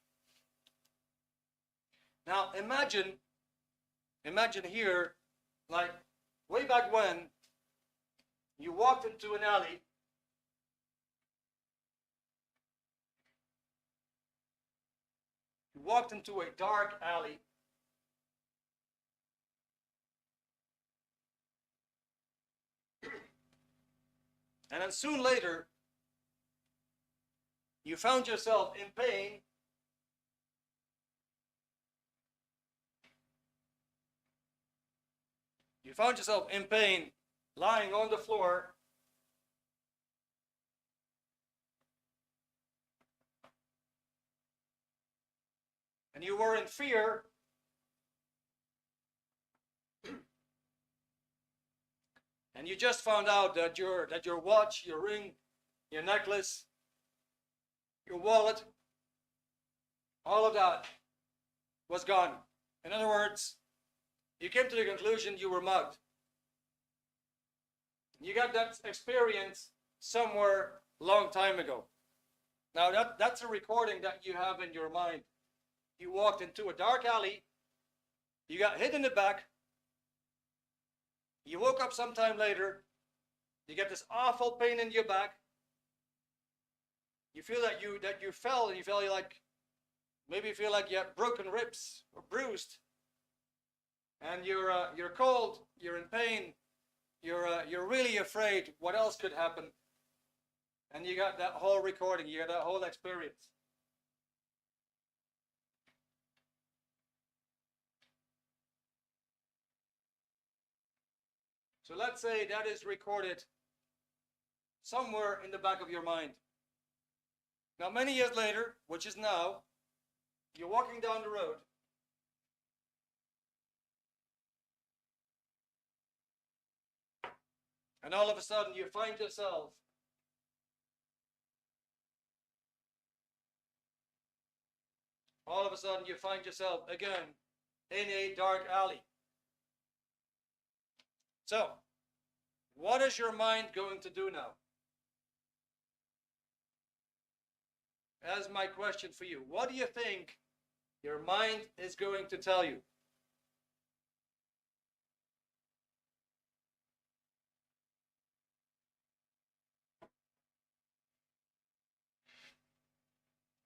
Now imagine here, like way back when, you walked into an alley, you walked into a dark alley, and then soon later, you found yourself in pain. You found yourself in pain, lying on the floor, and you were in fear, and you just found out that your watch, your ring, your necklace, your wallet, all of that was gone. In other words, you came to the conclusion you were mugged. You got that experience somewhere long time ago. Now that's a recording that you have in your mind. You walked into a dark alley, you got hit in the back, you woke up sometime later, you get this awful pain in your back, you feel that you fell, and you feel like, maybe you feel like you have broken ribs or bruised, and you're cold, you're in pain, you're really afraid what else could happen, and you got that whole recording, you got that whole experience. So let's say that is recorded somewhere in the back of your mind. Now many years later, which is now, you're walking down the road, and all of a sudden you find yourself again in a dark alley. So, what is your mind going to do now? That's my question for you. What do you think your mind is going to tell you?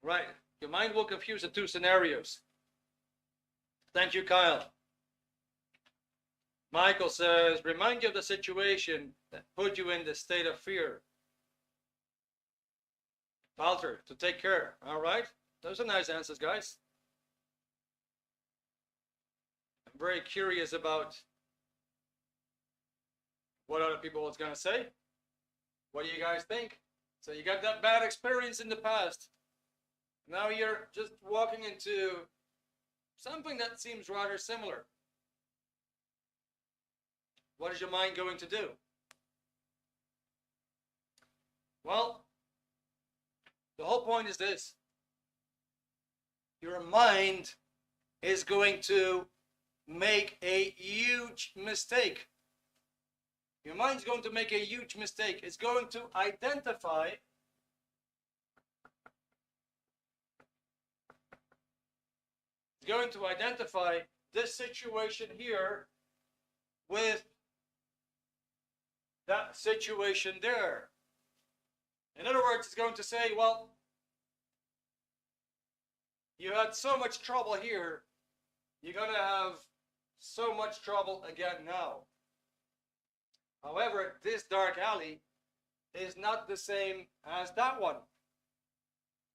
Right. Your mind will confuse the two scenarios. Thank you, Kyle. Michael says, remind you of the situation that put you in the state of fear. Walter, to take care. All right. Those are nice answers, guys. I'm very curious about what other people are going to say. What do you guys think? So you got that bad experience in the past. Now you're just walking into something that seems rather similar. What is your mind going to do? Well, the whole point is this. Your mind is going to make a huge mistake. Your mind's going to make a huge mistake. It's going to identify this situation here with that situation there. In other words, it's going to say, well, you had so much trouble here, you're going to have so much trouble again now. However, this dark alley is not the same as that one.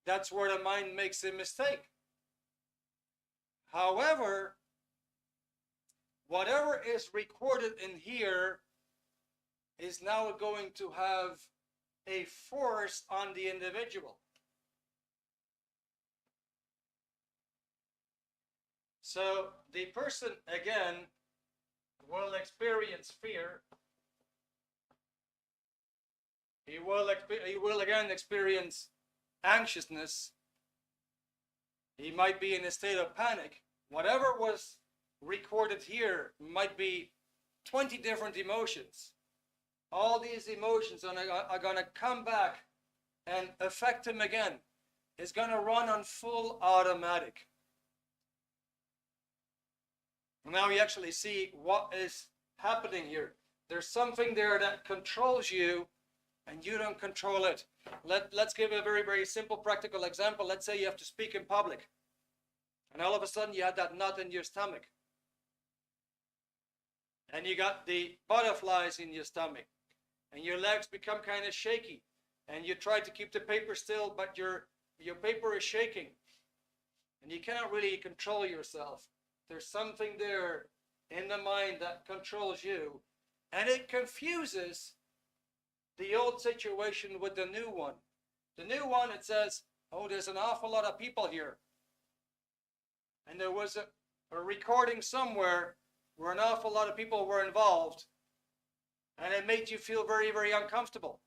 That's where the mind makes a mistake. However, whatever is recorded in here is now going to have a force on the individual. So the person, again, will experience fear. He will again experience anxiousness. He might be in a state of panic. Whatever was recorded here might be 20 different emotions. All these emotions are going to come back and affect him again. It's going to run on full automatic. Now you actually see what is happening here. There's something there that controls you and you don't control it. Let's give a very, very simple practical example. Let's say you have to speak in public and all of a sudden you had that knot in your stomach and you got the butterflies in your stomach and your legs become kind of shaky and you try to keep the paper still, but your paper is shaking and you cannot really control yourself. There's something there in the mind that controls you, and it confuses the old situation with the new one. The new one, it says, oh, there's an awful lot of people here. and there was a recording somewhere where an awful lot of people were involved, and it made you feel very, very uncomfortable.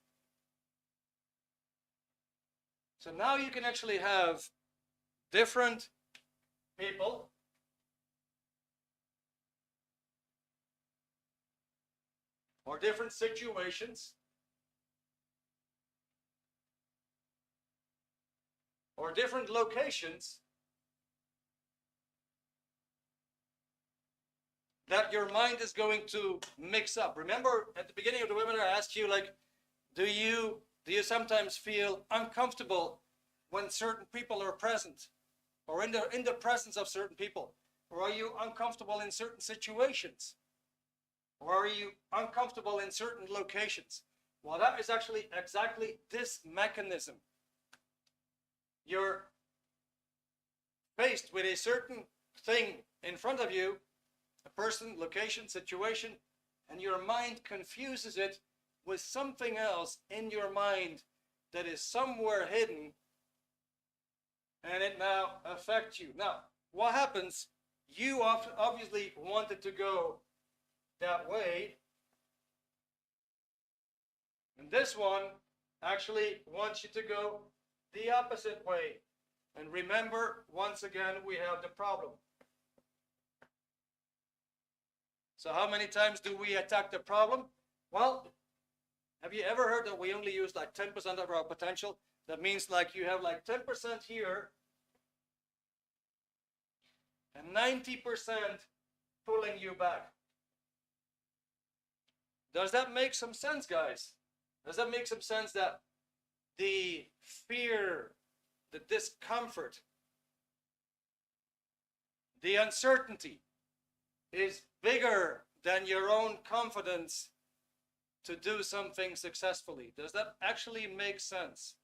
So now you can actually have different people or different situations or different locations that your mind is going to mix up. Remember at the beginning of the webinar I asked you, like, do you sometimes feel uncomfortable when certain people are present, or in the presence of certain people? Or are you uncomfortable in certain situations? Or are you uncomfortable in certain locations? Well, that is actually exactly this mechanism. You're faced with a certain thing in front of you, a person, location, situation, and your mind confuses it with something else in your mind that is somewhere hidden, and it now affects you. Now, what happens? You obviously wanted to go that way, and this one actually wants you to go the opposite way. And remember, once again, we have the problem. So how many times do we attack the problem? Well, have you ever heard that we only use like 10% of our potential? That means like you have like 10% here and 90% pulling you back. Does that make some sense, guys? Does that make some sense that the fear, the discomfort, the uncertainty is bigger than your own confidence to do something successfully? Does that actually make sense?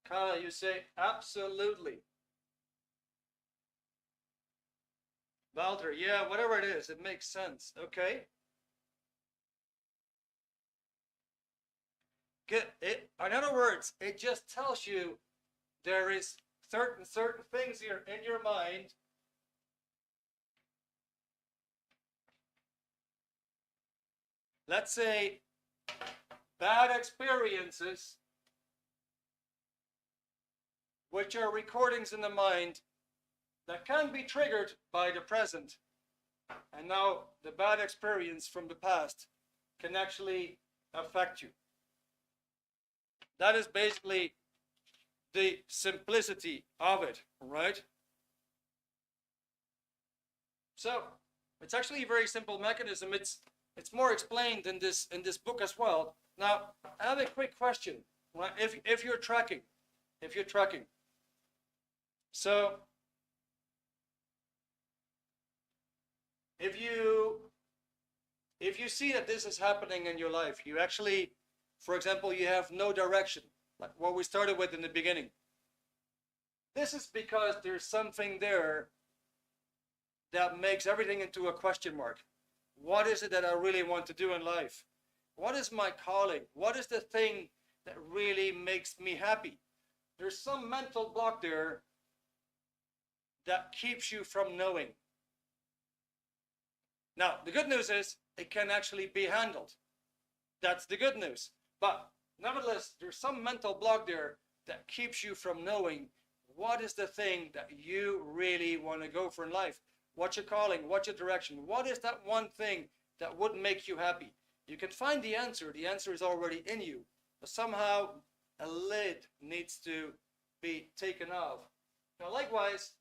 Kyle, you say absolutely. Walter, yeah, whatever it is, it makes sense. Okay. In other words, it just tells you there is certain things here in your mind let's say bad experiences, which are recordings in the mind that can be triggered by the present. And now the bad experience from the past can actually affect you. That is basically the simplicity of it, right? So it's actually a very simple mechanism. It's more explained in this book as well. Now, I have a quick question. If you're tracking, so if you see that this is happening in your life, you actually, for example, you have no direction, like what we started with in the beginning. This is because there's something there that makes everything into a question mark. What is it that I really want to do in life? What is my calling? What is the thing that really makes me happy? There's some mental block there that keeps you from knowing. Now, the good news is it can actually be handled. That's the good news. But nevertheless, there's some mental block there that keeps you from knowing what is the thing that you really want to go for in life. What's your calling? What's your direction? What is that one thing that would make you happy? You can find the answer. The answer is already in you. But somehow a lid needs to be taken off. Now, likewise,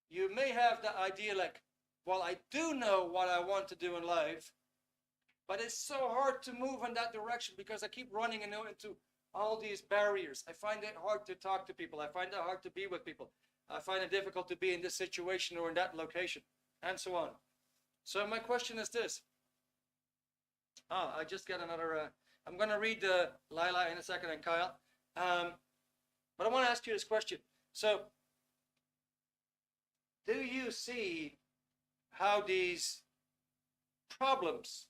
you may have the idea like, well, I do know what I want to do in life, but it's so hard to move in that direction because I keep running into all these barriers. I find it hard to talk to people. I find it hard to be with people. I find it difficult to be in this situation or in that location, and so on. So my question is this. I just got another, I'm going to read Lila in a second and Kyle. But I want to ask you this question. So, do you see how these problems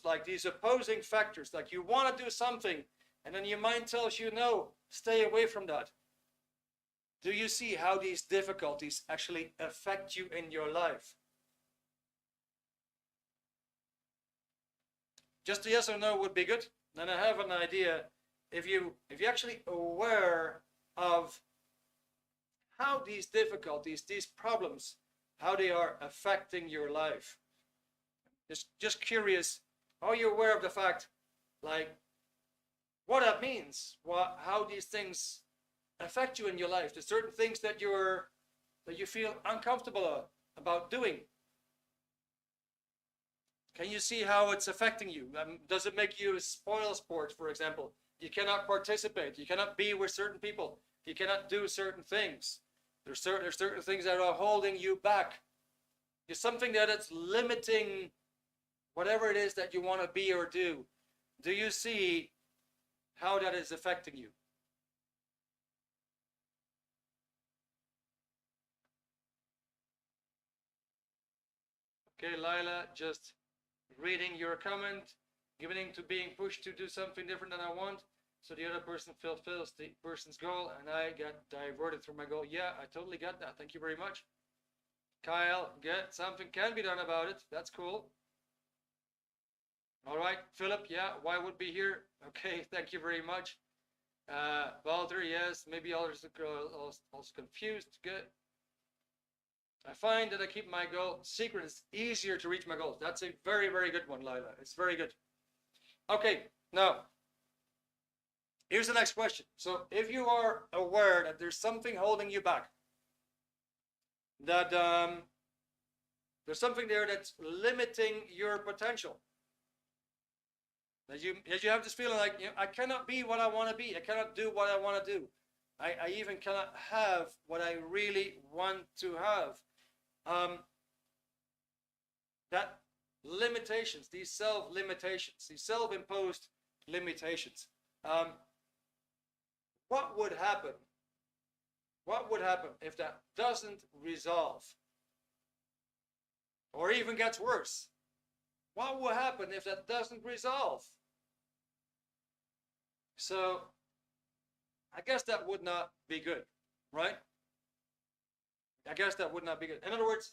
like these opposing factors, like you want to do something and then your mind tells you, no, stay away from that. Do you see how these difficulties actually affect you in your life? Just a yes or no would be good. Then I have an idea. If you're actually aware of how these difficulties, these problems, how they are affecting your life. Just curious, are you aware of the fact, like, what that means? How these things affect you in your life? There's certain things that you feel uncomfortable about doing. Can you see how it's affecting you? Does it make you a spoil sport, for example? You cannot participate. You cannot be with certain people. You cannot do certain things. There's certain things that are holding you back. There's something that is limiting whatever it is that you want to be or do. Do you see how that is affecting you? Okay, Lila, just reading your comment, giving to being pushed to do something different than I want, so the other person fulfills the person's goal and I get diverted from my goal. Yeah, I totally get that. Thank you very much. Kyle, get something can be done about it. That's cool. All right, Philip, yeah, why would be here? Okay, thank you very much. Walter, yes, maybe others are also confused. Good. I find that I keep my goal secret. It's easier to reach my goals. That's a very, very good one, Lila. It's very good. Okay, now, here's the next question. So if you are aware that there's something holding you back, that there's something there that's limiting your potential, that you have this feeling like, I cannot be what I want to be. I cannot do what I want to do. I even cannot have what I really want to have. That limitations, these self-limitations, these self-imposed limitations. What would happen? What would happen if that doesn't resolve? Or even gets worse? What will happen if that doesn't resolve? So, I guess that would not be good, right? I guess that would not be good. In other words,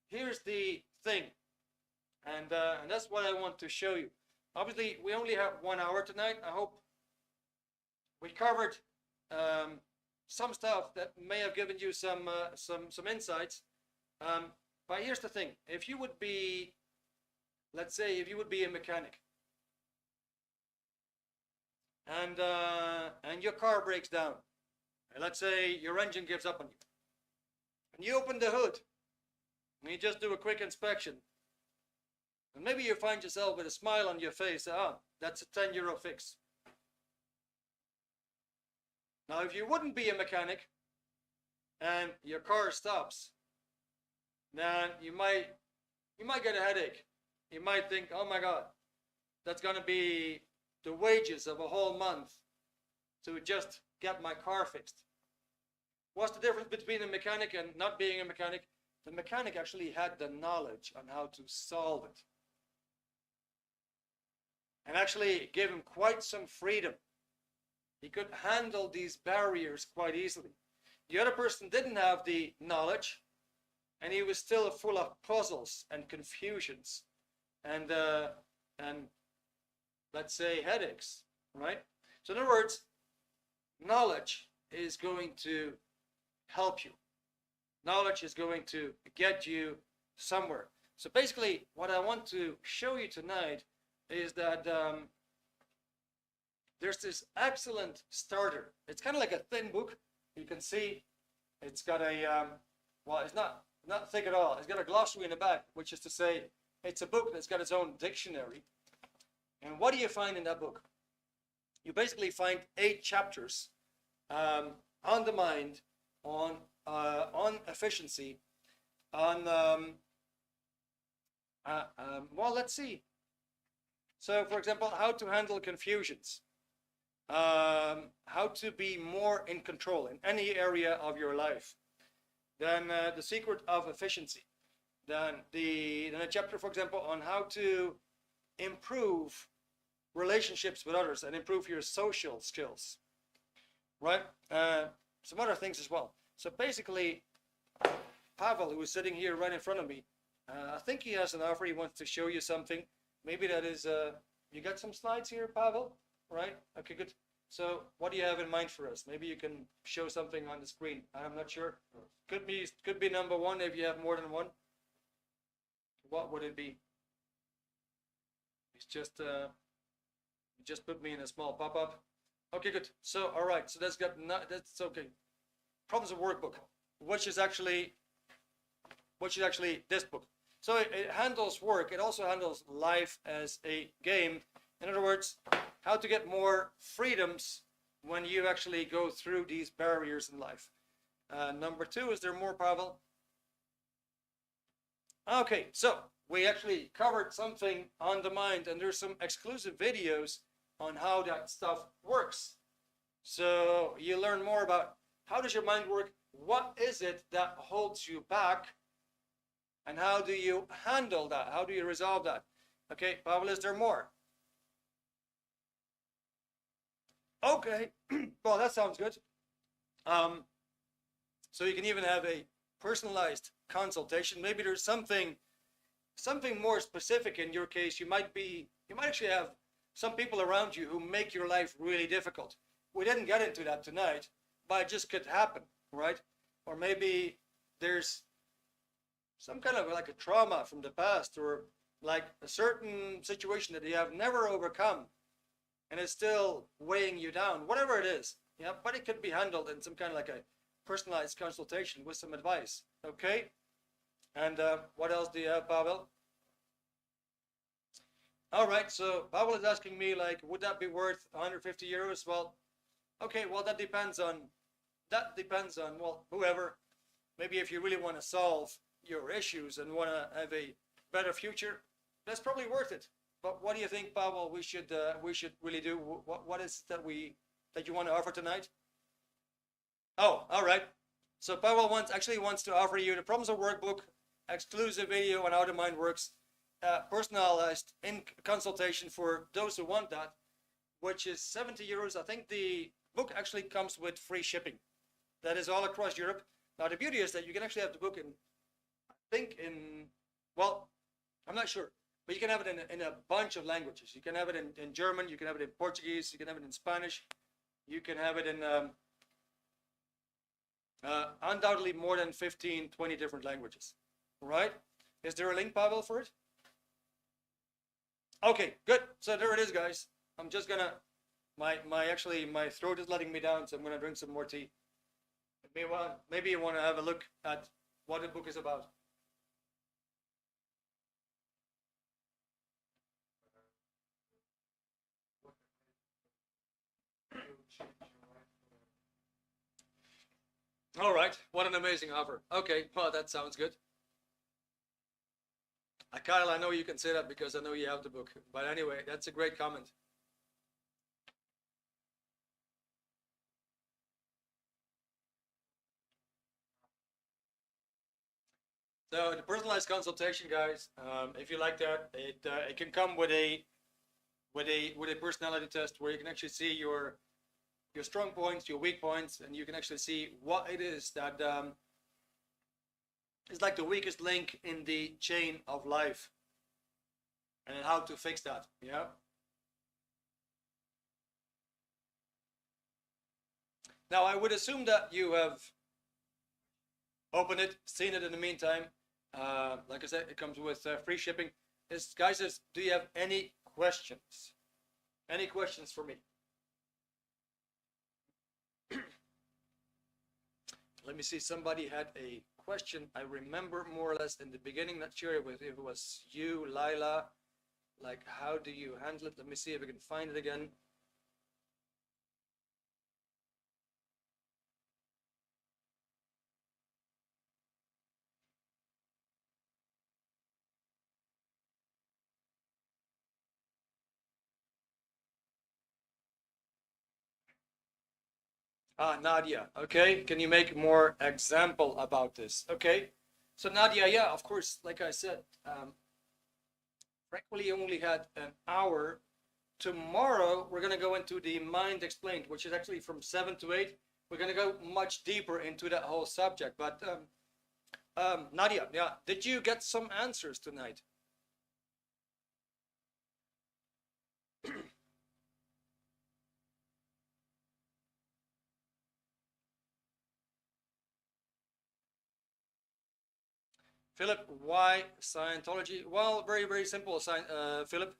here's the thing, and that's what I want to show you. Obviously, we only have 1 hour tonight. I hope we covered some stuff that may have given you some insights. But here's the thing: if you would be, let's say, if you would be a mechanic, and your car breaks down, and let's say your engine gives up on you, and you open the hood, and you just do a quick inspection, and maybe you find yourself with a smile on your face. That's a €10 fix. Now, if you wouldn't be a mechanic, and your car stops, then you might get a headache. You might think, oh my God, that's going to be the wages of a whole month to just get my car fixed. What's the difference between a mechanic and not being a mechanic? The mechanic actually had the knowledge on how to solve it, and actually gave him quite some freedom. He could handle these barriers quite easily. The other person didn't have the knowledge, and he was still full of puzzles and confusions and let's say headaches, right? So in other words, knowledge is going to help you. Knowledge is going to get you somewhere. So basically, what I want to show you tonight is that there's this excellent starter. It's kind of like a thin book. You can see it's got a, well, it's not thick at all. It's got a glossary in the back, which is to say it's a book that's got its own dictionary. And what do you find in that book? You basically find 8 chapters on the mind, on efficiency, on, well, let's see. So, for example, how to handle confusions, how to be more in control in any area of your life. Then the secret of efficiency. Then a chapter, for example, on how to improve relationships with others and improve your social skills, right? Some other things as well. So basically, Pavel, who is sitting here right in front of me, I think he has an offer. He wants to show you something. Maybe that is, you got some slides here, Pavel? Right? Okay, good. So what do you have in mind for us? Maybe you can show something on the screen. I'm not sure. Could be number one if you have more than one. What would it be? It's just put me in a small pop-up. Okay, good. So all right. So that's okay. Problems of workbook, which is actually this book. So it handles work. It also handles life as a game. In other words, how to get more freedoms when you actually go through these barriers in life. Number two, is there more, Pavel? Okay, so we actually covered something on the mind, and there's some exclusive videos on how that stuff works. So you learn more about how does your mind work, what is it that holds you back, and how do you handle that? How do you resolve that? Okay, Pavel, is there more? Okay, well, that sounds good. So you can even have a personalized consultation. Maybe there's something more specific in your case. You might actually have some people around you who make your life really difficult. We didn't get into that tonight, but it just could happen, right? Or maybe there's some kind of like a trauma from the past, or like a certain situation that you have never overcome, and it's still weighing you down, whatever it is. Yeah, but it could be handled in some kind of like a personalized consultation with some advice. Okay? And what else do you have, Pavel? All right, so Pavel is asking me, like, would that be worth 150 euros? Well, okay, well, that depends on, well, whoever. Maybe if you really want to solve your issues and want to have a better future, that's probably worth it. But what do you think, Pavel, we should really do? What is that you want to offer tonight? Oh, all right. So Pavel actually wants to offer you the Problems of Workbook, exclusive video on how the mind works, personalized in consultation for those who want that, which is 70 euros. I think the book actually comes with free shipping. That is all across Europe. Now the beauty is that you can actually have the book well, I'm not sure, but you can have it in a bunch of languages. You can have it in German, you can have it in Portuguese, you can have it in Spanish, you can have it in undoubtedly more than 15, 20 different languages. Right? Is there a link, Pavel, for it? Okay, good. So there it is, guys. I'm just gonna, my throat is letting me down, so I'm gonna drink some more tea. Maybe you want to have a look at what the book is about. All right, what an amazing offer. Okay, well, that sounds good. Kyle, I know you can say that because I know you have the book. But anyway, that's a great comment. So the personalized consultation, guys, if you like that, it can come with a personality test where you can actually see your strong points, your weak points, and you can actually see what it is that is like the weakest link in the chain of life, and how to fix that. Yeah. Now I would assume that you have opened it, seen it in the meantime. Like I said, it comes with free shipping. Guys, do you have any questions? Any questions for me? Let me see, somebody had a question. I remember more or less in the beginning, not sure if it was you, Lila, like how do you handle it? Let me see if I can find it again. Nadia, okay, can you make more example about this? Okay, so Nadia, yeah, of course, like I said, frankly, only had an hour. Tomorrow, we're going to go into the Mind Explained, which is actually from 7 to 8. we're going to go much deeper into that whole subject. But Nadia, yeah, did you get some answers tonight? Philip, why Scientology? Well, very, very simple, Philip.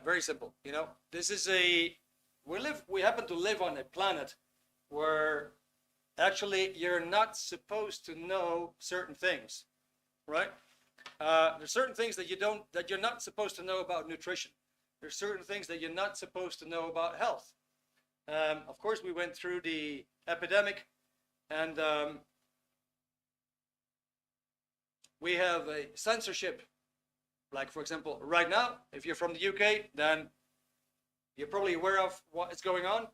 Very simple. You know, this is we happen to live on a planet where actually you're not supposed to know certain things, right? There's certain things that you're not supposed to know about nutrition. There's certain things that you're not supposed to know about health. Of course, we went through the epidemic, and we have a censorship. Like, for example, right now, if you're from the UK, then you're probably aware of what is going on.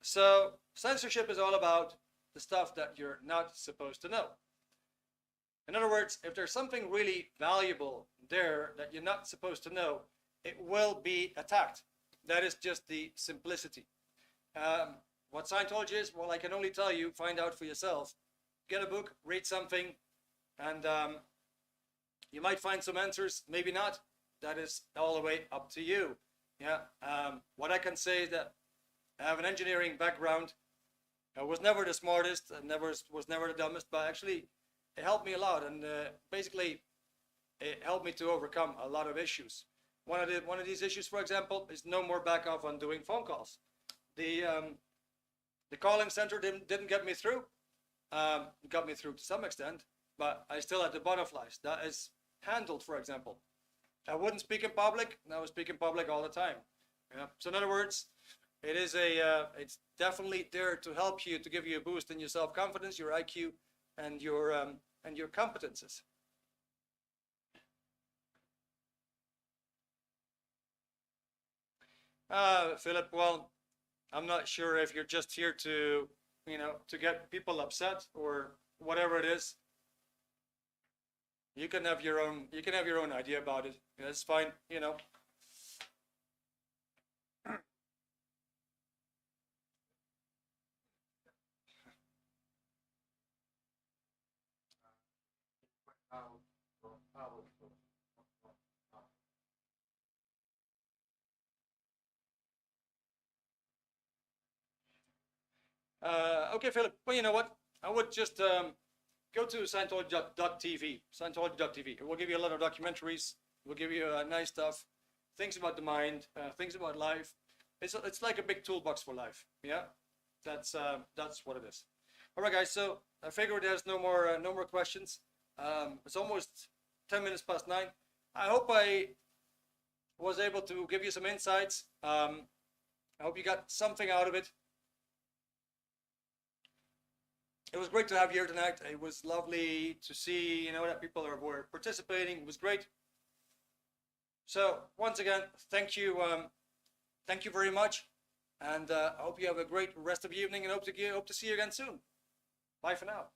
So censorship is all about the stuff that you're not supposed to know. In other words, if there's something really valuable there that you're not supposed to know, it will be attacked. That is just the simplicity. What Scientology is, well, I can only tell you, find out for yourself. Get a book, read something, and you might find some answers, maybe not. That is all the way up to you. Yeah. What I can say is that I have an engineering background. I was never the smartest, I was never the dumbest, but actually it helped me a lot, and basically it helped me to overcome a lot of issues. One of these issues, for example, is no more back off on doing phone calls. The calling center didn't get me through. It got me through to some extent, but I still had the butterflies. That is handled, for example. I wouldn't speak in public, and I was speaking public all the time. Yeah. So in other words, it's definitely there to help you, to give you a boost in your self-confidence, your IQ, and your competences. Philip, well, I'm not sure if you're just here to, to get people upset or whatever it is. You can have your own idea about it. That's fine, Okay, Philip. Well, you know what? I would just go to Scientology.tv. Scientology.tv. It will give you a lot of documentaries. It will give you nice stuff, things about the mind, things about life. It's like a big toolbox for life. Yeah, that's what it is. All right, guys. So I figure there's no more questions. It's almost 10 minutes past 9. I hope I was able to give you some insights. I hope you got something out of it. It was great to have you here tonight. It was lovely to see, that people were participating. It was great. So once again, thank you very much, and I hope you have a great rest of the evening, and hope to see you again soon. Bye for now.